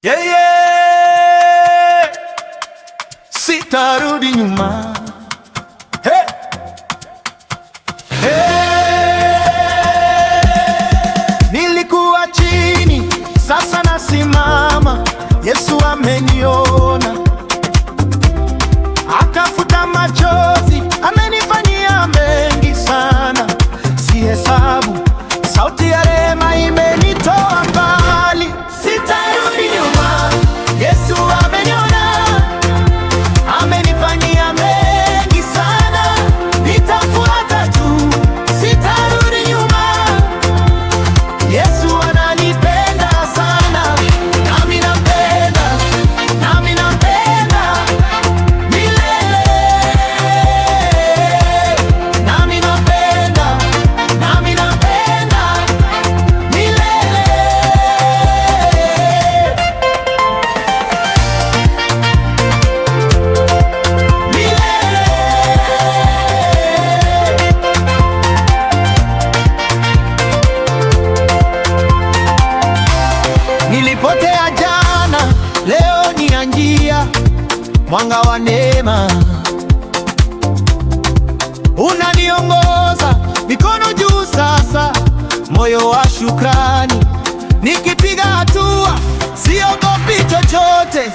Yeah, yeah. Sitarudi nyuma. Hey. Hey. Nilikuwa chini, sasa nasimama. Yesu ameniona, akafuta machozi, amenifanyia mengi sana, si hesabu. Sauti ya rehema imenitoa mbali. Sitarudi nyuma, Yesu ameniona, amenifanyia mengi sana, nitafuata tu. Sitarudi nyuma, Yesu ananipenda sana, nami nampenda, nami nampenda milele. Nami nampenda, nami nampenda milele. Nilipotea jana, leo nina njia, mwanga wa neema unaniongoza, mikono juu sasa, moyo wa shukrani, nikipiga hatua siogopi chochote.